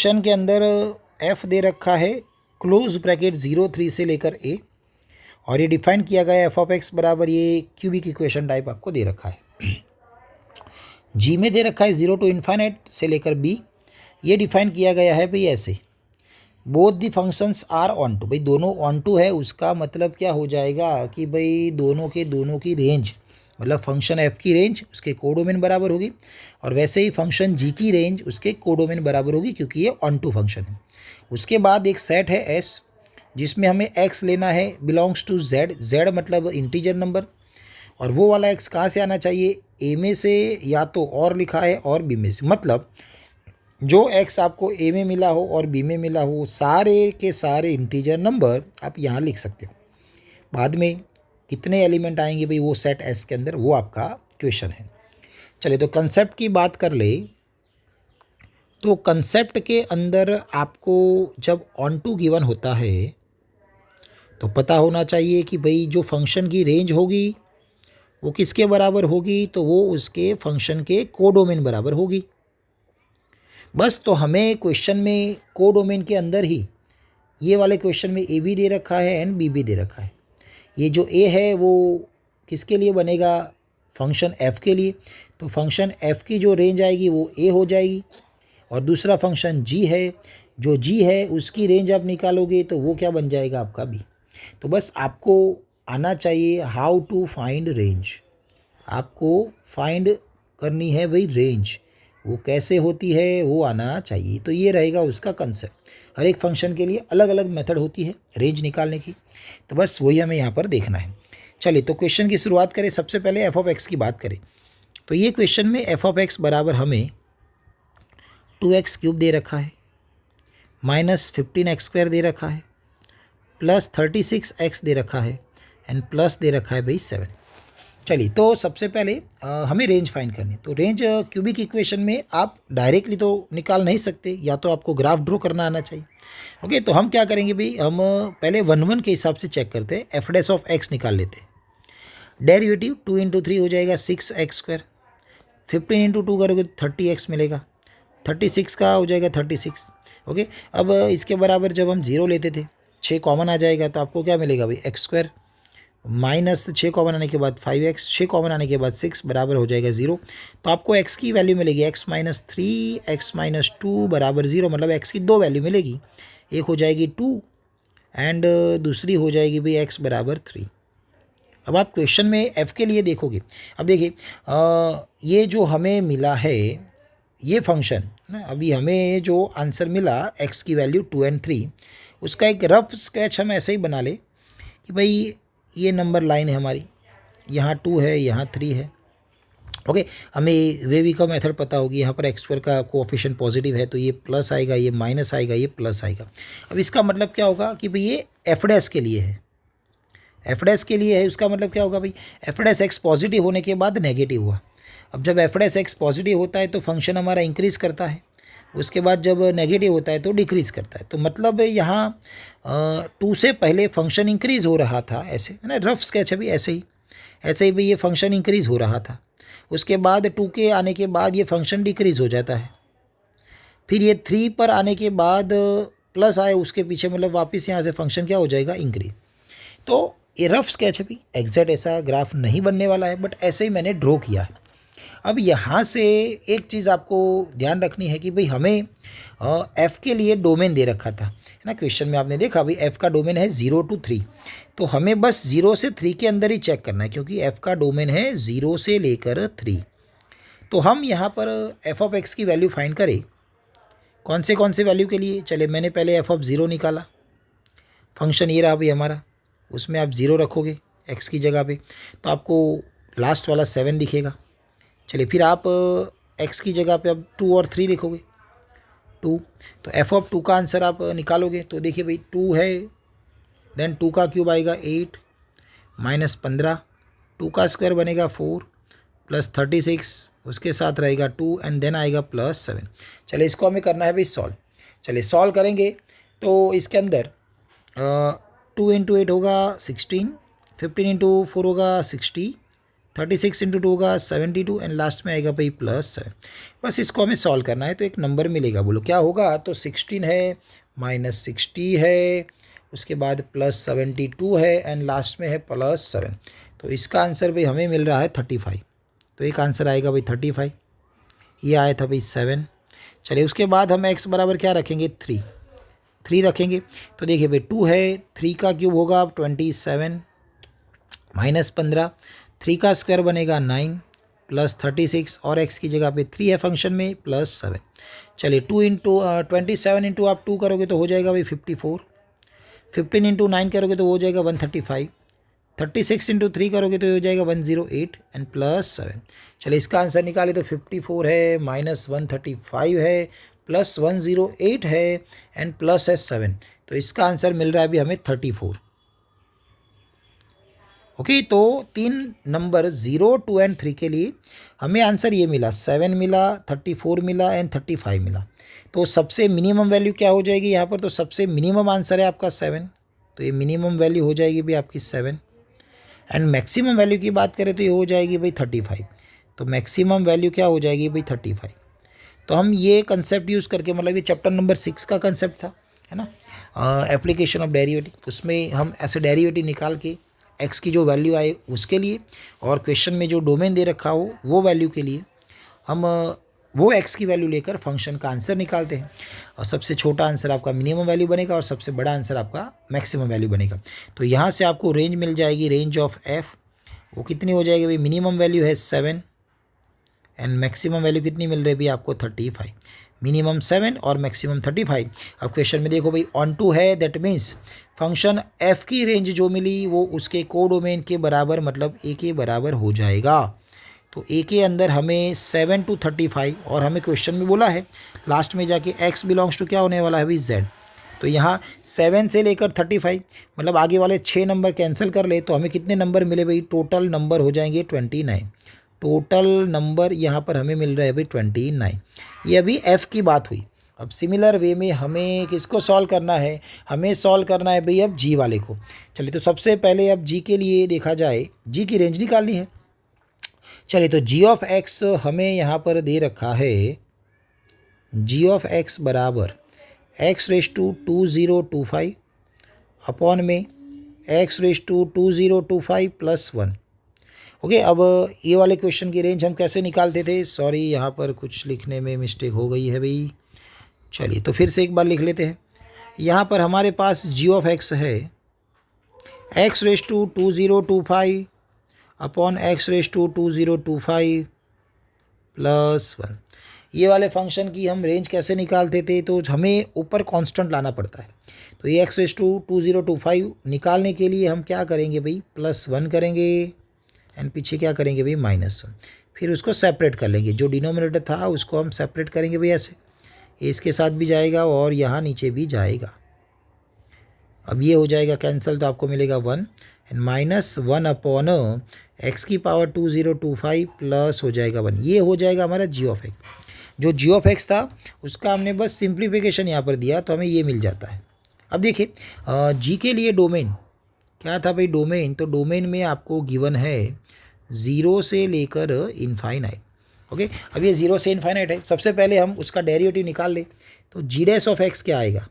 Question के अंदर f दे रखा है क्लोज ब्रैकेट 0 3 से लेकर a, और ये डिफाइन किया गया है एफ ऑफ एक्स बराबर ये क्यूबिक इक्वेशन टाइप आपको दे रखा है। जी में दे रखा है 0 टू इन्फाइनाइट से लेकर b, ये डिफाइन किया गया है भाई ऐसे, both the functions are on to, भाई दोनों ऑन टू है, उसका मतलब क्या हो जाएगा कि भाई दोनों की रेंज, मतलब फंक्शन f की रेंज उसके कोडोमेन बराबर होगी, और वैसे ही फंक्शन g की रेंज उसके कोडोमेन बराबर होगी क्योंकि ये ऑन टू फंक्शन है। उसके बाद एक सेट है s जिसमें हमें x लेना है बिलोंग्स टू z, z मतलब इंटीजर नंबर, और वो वाला x कहाँ से आना चाहिए, a में से या तो और लिखा है और b में से, मतलब जो x आपको a में मिला हो और b में मिला हो सारे के सारे इंटीजर नंबर आप यहाँ लिख सकते हो। बाद में कितने एलिमेंट आएंगे भाई वो सेट S के अंदर, वो आपका क्वेश्चन है। चलिए तो कंसेप्ट की बात कर ले, तो कंसेप्ट के अंदर आपको जब ऑन टू गिवन होता है तो पता होना चाहिए कि भाई जो फंक्शन की रेंज होगी वो किसके बराबर होगी, तो वो उसके फंक्शन के कोडोमेन बराबर होगी। बस तो हमें क्वेश्चन में कोडोमेन के अंदर ही ये वाले क्वेश्चन में ए भी दे रखा है एंड बी भी दे रखा है। ये जो ए है वो किसके लिए बनेगा, फंक्शन एफ़ के लिए, तो फंक्शन एफ़ की जो रेंज आएगी वो ए हो जाएगी, और दूसरा फंक्शन जी है, जो जी है उसकी रेंज आप निकालोगे तो वो क्या बन जाएगा आपका बी। तो बस आपको आना चाहिए हाउ टू फाइंड रेंज, आपको फाइंड करनी है भाई रेंज, वो कैसे होती है वो आना चाहिए। तो ये रहेगा उसका कंसेप्ट। हर एक फंक्शन के लिए अलग अलग मेथड होती है रेंज निकालने की, तो बस वही हमें यहाँ पर देखना है। चलिए तो क्वेश्चन की शुरुआत करें। सबसे पहले एफ ऑफ एक्स की बात करें, तो ये क्वेश्चन में एफ ऑफ एक्स बराबर हमें 2x क्यूब दे रखा है, -15x² दे रखा है, प्लस 36x दे रखा है, एंड प्लस दे रखा है भाई 7। चलिए तो सबसे पहले हमें रेंज फाइंड करनी है। तो रेंज क्यूबिक इक्वेशन में आप डायरेक्टली तो निकाल नहीं सकते, या तो आपको ग्राफ ड्रॉ करना आना चाहिए। ओके, तो हम क्या करेंगे भाई, हम पहले 1 1 के हिसाब से चेक करते हैं, एफ डैश ऑफ एक्स निकाल लेते हैं। डेरिवेटिव 2 × 3 हो जाएगा 6x², 15 × 2 करोगे 30x मिलेगा, 36 का हो जाएगा 36। ओके, अब इसके बराबर जब हम 0 लेते थे 6 कॉमन आ जाएगा, तो आपको क्या मिलेगा भाई x², माइनस 6 कॉमन आने के बाद 5x, 6 कॉमन आने के बाद 6 बराबर हो जाएगा 0। तो आपको x की वैल्यू मिलेगी x - 3, x - 2 बराबर 0, मतलब x की दो वैल्यू मिलेगी, एक हो जाएगी 2 एंड दूसरी हो जाएगी भाई x बराबर 3। अब आप क्वेश्चन में f के लिए देखोगे, अब देखिए ये जो हमें मिला है ये फंक्शन ना, अभी हमें जो आंसर मिला x की वैल्यू 2 और 3, उसका एक रफ स्केच हम ऐसे ही बना ले कि भाई ये नंबर लाइन है हमारी, यहाँ 2 है, यहाँ 3 है। ओके, हमें वेवी का मेथड पता होगी, यहाँ पर x² का कोएफिशिएंट पॉजिटिव है तो ये प्लस आएगा, ये माइनस आएगा, ये प्लस आएगा। अब इसका मतलब क्या होगा कि भाई ये एफ डैश के लिए है, एफ डैश के लिए है, उसका मतलब क्या होगा भाई, एफ डैश एक्स पॉजिटिव होने के बाद नेगेटिव हुआ। अब जब एफ डैश एक्स पॉजिटिव होता है तो फंक्शन हमारा इंक्रीज़ करता है, उसके बाद जब नेगेटिव होता है तो डिक्रीज़ करता है। तो मतलब यहाँ 2 से पहले फंक्शन इंक्रीज़ हो रहा था, ऐसे है ना, रफ स्केच है भी, ऐसे ही भी ये फंक्शन इंक्रीज़ हो रहा था। उसके बाद 2 के आने के बाद ये फंक्शन डिक्रीज़ हो जाता है, फिर ये 3 पर आने के बाद प्लस आए उसके पीछे, मतलब वापस यहाँ से फंक्शन क्या हो जाएगा, इंक्रीज। तो ये रफ स्केच है भी, एग्जैक्ट ऐसा ग्राफ नहीं बनने वाला है, बट ऐसे ही मैंने ड्रॉ किया है। अब यहाँ से एक चीज़ आपको ध्यान रखनी है कि भाई हमें एफ़ के लिए डोमेन दे रखा था, है ना, क्वेश्चन में आपने देखा भाई एफ़ का डोमेन है 0 to 3, तो हमें बस 0 से 3 के अंदर ही चेक करना है, क्योंकि एफ़ का डोमेन है 0 से लेकर 3। तो हम यहाँ पर एफ ऑफ एक्स की वैल्यू फाइंड करें, कौन से वैल्यू के लिए। चले मैंने पहले एफ ऑफ 0 निकाला, फंक्शन ये रहा भाई हमारा, उसमें आप 0 रखोगे एक्स की जगह पे तो आपको लास्ट वाला 7 दिखेगा। चलिए फिर आप एक्स की जगह पे अब 2 और 3 लिखोगे, 2, तो एफ ऑफ 2 का आंसर आप निकालोगे, तो देखिए भाई 2 है, देन 2 का क्यूब आएगा 8, -15, 2 का स्क्वायर बनेगा 4, प्लस 36, उसके साथ रहेगा 2 एंड देन आएगा +7। चलिए इसको हमें करना है भाई सॉल्व। चलिए सॉल्व करेंगे तो इसके अंदर 2 × 8 होगा 16, 15 × 4 होगा 60, 36 इंटू 2 होगा 72 एंड लास्ट में आएगा भाई +7। बस इसको हमें सॉल्व करना है तो एक नंबर मिलेगा, बोलो क्या होगा। तो 16 है, -60 है, उसके बाद +72 है एंड लास्ट में है +7। तो इसका आंसर भाई हमें मिल रहा है 35। तो एक आंसर आएगा भाई 35, ये आया था भाई 7। चलिए उसके बाद हम x बराबर क्या रखेंगे, 3 रखेंगे। तो देखिए भाई 2 है, 3 का क्यूब होगा 27 -15, 3 का स्क्वायर बनेगा 9 +36 और x की जगह पे 3 है फंक्शन में +7। चलिए 2 इंटू 27 इंटू आप 2 करोगे तो हो जाएगा भाई 54, 15 इंटू 9 करोगे तो हो जाएगा 135, 36 इंटू 3 करोगे तो हो जाएगा 108 एंड +7। चलिए इसका आंसर निकाले तो 54 है, -135 है, +108 है एंड प्लस है 7। तो इसका आंसर मिल रहा है अभी हमें 34। ओके, तो 3 नंबर 0, 2 एंड 3 के लिए हमें आंसर ये मिला, 7 मिला, 34 मिला एंड 35 मिला। तो सबसे मिनिमम वैल्यू क्या हो जाएगी यहाँ पर, तो सबसे मिनिमम आंसर है आपका 7। तो ये मिनिमम वैल्यू हो जाएगी भाई आपकी 7 एंड मैक्सिमम वैल्यू की बात करें तो ये हो जाएगी भाई 35। तो मैक्सिमम वैल्यू क्या हो जाएगी भाई 35। तो हम ये कंसेप्ट यूज़ करके, मतलब ये चैप्टर नंबर 6 का कंसेप्ट था, है ना, एप्लीकेशन ऑफ डेरिवेटिव, उसमें हम ऐसे डेरिवेटिव निकाल के एक्स की जो वैल्यू आए उसके लिए और क्वेश्चन में जो डोमेन दे रखा हो वो वैल्यू के लिए हम वो एक्स की वैल्यू लेकर फंक्शन का आंसर निकालते हैं। और सबसे छोटा आंसर आपका मिनिमम वैल्यू बनेगा और सबसे बड़ा आंसर आपका मैक्सिमम वैल्यू बनेगा। तो यहाँ से आपको रेंज मिल जाएगी, रेंज ऑफ एफ वो कितनी हो जाएगी भाई, मिनिमम वैल्यू है 7 एंड मैक्सिमम वैल्यू कितनी मिल रही है भाई आपको 35। मिनिमम 7 और मैक्सिमम 35। अब क्वेश्चन में देखो भाई ऑन टू है, दैट मीन्स फंक्शन एफ की रेंज जो मिली वो उसके कोडोमेन के बराबर, मतलब ए के बराबर हो जाएगा। तो ए के अंदर हमें 7 to 35 और हमें क्वेश्चन में बोला है लास्ट में जाके x बिलोंग्स टू क्या होने वाला है भाई z। तो यहाँ 7 से लेकर 35, मतलब आगे वाले 6 नंबर कैंसिल कर ले तो हमें कितने नंबर मिले भाई, टोटल नंबर हो जाएंगे 29। टोटल नंबर यहाँ पर हमें मिल रहा है भाई 29। ये अभी f की बात हुई। अब सिमिलर वे में हमें किसको सॉल्व करना है, हमें सॉल्व करना है भाई अब g वाले को। चलिए तो सबसे पहले अब g के लिए देखा जाए, g की रेंज निकालनी है। चलिए तो g ऑफ x हमें यहाँ पर दे रखा है, g ऑफ x बराबर x⁻2025 अपॉन में x⁻2025 +1। ओके, अब ये वाले क्वेश्चन की रेंज हम कैसे निकालते थे, सॉरी यहाँ पर कुछ लिखने में मिस्टेक हो गई है भाई। चलिए तो फिर से एक बार लिख लेते हैं। यहाँ पर हमारे पास g ऑफ x है x⁻2025 अपॉन x⁻2025 +1। ये वाले फंक्शन की हम रेंज कैसे निकालते थे, तो हमें ऊपर कांस्टेंट लाना पड़ता है। तो ये x⁻2025 निकालने के लिए हम क्या करेंगे भाई, +1 करेंगे एंड पीछे क्या करेंगे भाई -1। फिर उसको सेपरेट कर लेंगे, जो डिनोमिनेटर था उसको हम सेपरेट करेंगे भाई ऐसे, ये इसके साथ भी जाएगा और यहाँ नीचे भी जाएगा। अब ये हो जाएगा कैंसिल, तो आपको मिलेगा 1 एंड -1 अपॉन x⁻2025 प्लस हो जाएगा 1। ये हो जाएगा हमारा g ऑफ x। जो g ऑफ x था उसका हमने बस सिंप्लीफिकेशन यहाँ पर दिया तो हमें ये मिल जाता है। अब देखिए g के लिए डोमेन क्या था भाई, डोमेन, तो डोमेन में आपको गिवन है 0 से लेकर इनफाइनाइट। ओके, अब ये 0 से इनफाइनाइट है। सबसे पहले हम उसका डेरिवेटिव निकाल ले, तो g' ऑफ x क्या आएगा,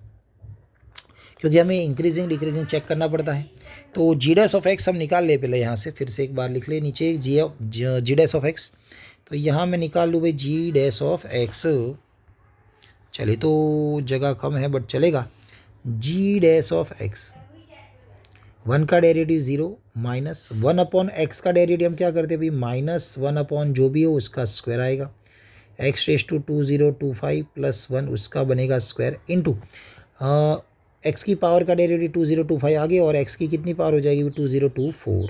क्योंकि हमें इंक्रीजिंग डिक्रीजिंग चेक करना पड़ता है। तो g' ऑफ x हम निकाल ले, पहले यहाँ से फिर से एक बार लिख ले नीचे g' ऑफ x। तो यहाँ मैं निकाल लूँ भाई g' ऑफ x। चलिए तो जगह कम है बट चलेगा। g' ऑफ x, 1 का डेरिवेटिव 0 -1 अपॉन x का डेरिवेटिव हम क्या करते हैं भाई, -1 अपॉन जो भी हो उसका स्क्वायर आएगा, x⁻2025 +1 उसका बनेगा स्क्वायर इंटू x की पावर का डेरिवेटिव 2025 आ गया और x की कितनी पावर हो जाएगी 2024।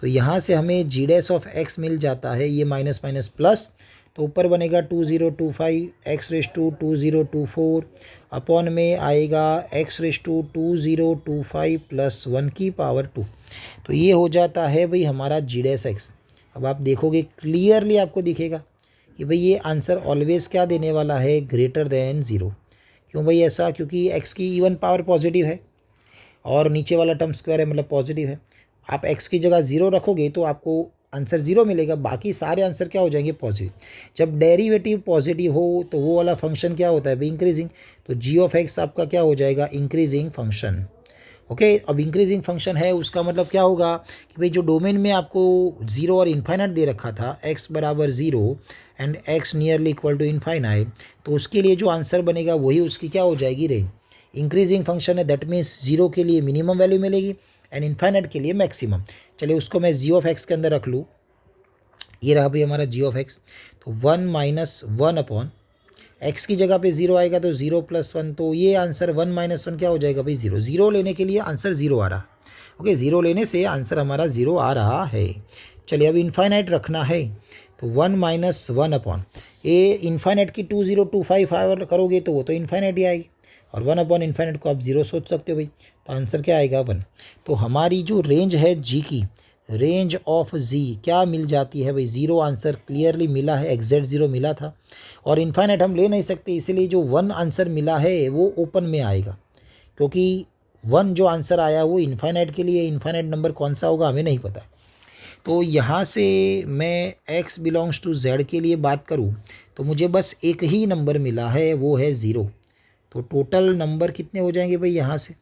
तो यहाँ से हमें g' ऑफ x मिल जाता है, ये माइनस माइनस प्लस, तो ऊपर बनेगा 2025 x⁻2024 अपॉन में आएगा x⁻2025 +1 की पावर 2। तो ये हो जाता है भाई हमारा g'(x). अब आप देखोगे क्लियरली आपको दिखेगा कि भाई ये आंसर ऑलवेज क्या देने वाला है, ग्रेटर देन 0। क्यों भाई ऐसा, क्योंकि x की इवन पावर पॉजिटिव है और नीचे वाला टर्म स्क्वायर है मतलब पॉजिटिव है। आप x की जगह 0 रखोगे तो आपको आंसर 0 मिलेगा, बाकी सारे आंसर क्या हो जाएंगे पॉजिटिव। जब डेरिवेटिव पॉजिटिव हो तो वो वाला फंक्शन क्या होता है भाई इंक्रीजिंग, तो जी ऑफ एक्स आपका क्या हो जाएगा इंक्रीजिंग फंक्शन। ओके, अब इंक्रीजिंग फंक्शन है उसका मतलब क्या होगा कि भाई जो डोमेन में आपको 0 और इन्फाइनाइट दे रखा था x बराबर 0 and x nearly equal to infinite, तो उसके लिए जो आंसर बनेगा वही उसकी क्या हो जाएगी रेंज। इंक्रीजिंग फंक्शन है दैट मीन्स 0 के लिए मिनिमम वैल्यू मिलेगी एंड इन्फाइनाइट के लिए मैक्सिमम। चलिए उसको मैं जी ऑफ एक्स के अंदर रख लूँ, ये रहा भाई हमारा जी ऑफ एक्स। तो 1 माइनस 1 अपॉन एक्स की जगह पे 0 आएगा तो 0 प्लस 1, तो ये आंसर 1 माइनस 1 क्या हो जाएगा भाई 0। 0 लेने के लिए आंसर 0 आ रहा। ओके, 0 लेने से आंसर हमारा 0 आ रहा है। चलिए अब इन्फाइनाइट रखना है, तो 1 माइनस 1 अपॉन ये इन्फाइनाइट की 2025 करोगे तो वो तो इन्फाइनाइट ही आएगी, और 1 अपॉन इन्फाइनाइट को आप 0 सोच सकते हो भाई, तो आंसर क्या आएगा 1। तो हमारी जो रेंज है जी की, रेंज ऑफ जी क्या मिल जाती है भाई 0, आंसर क्लियरली मिला है, एग्जैक्ट 0 मिला था, और इन्फाइनाइट हम ले नहीं सकते इसलिए जो 1 आंसर मिला है वो ओपन में आएगा, क्योंकि 1 जो आंसर आया वो इन्फाइनाइट के लिए, इन्फाइनाइट नंबर कौन सा होगा हमें नहीं पता। तो यहाँ से मैं x बिलोंग्स टू z के लिए बात करूँ तो मुझे बस एक ही नंबर मिला है, वो है 0। तो टोटल नंबर कितने हो जाएंगे भाई यहाँ से,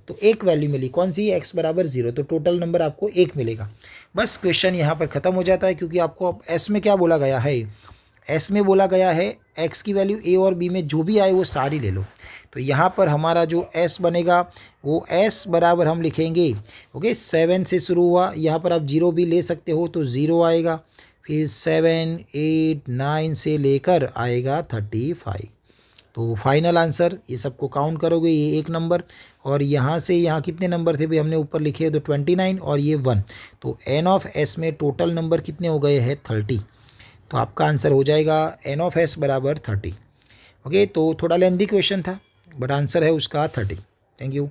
तो एक वैल्यू मिली कौन सी, x बराबर 0, तो टोटल नंबर आपको 1 मिलेगा। बस क्वेश्चन यहाँ पर ख़त्म हो जाता है, क्योंकि आपको अब s में क्या बोला गया है, s में बोला गया है x की वैल्यू a और b में जो भी आए वो सारी ले लो। तो यहाँ पर हमारा जो s बनेगा वो s बराबर हम लिखेंगे, ओके 7 से शुरू हुआ, यहाँ पर आप 0 भी ले सकते हो तो 0 आएगा, फिर 7 8 9 से लेकर आएगा 35। तो फाइनल आंसर ये सबको काउंट करोगे ये एक नंबर, और यहाँ से यहाँ कितने नंबर थे भाई हमने ऊपर लिखे, तो 29 और ये 1, तो n ऑफ s में टोटल नंबर कितने हो गए हैं 30। तो आपका आंसर हो जाएगा n ऑफ s बराबर 30। ओके, तो थोड़ा लेंथी क्वेश्चन था बट आंसर है उसका 30। Thank you.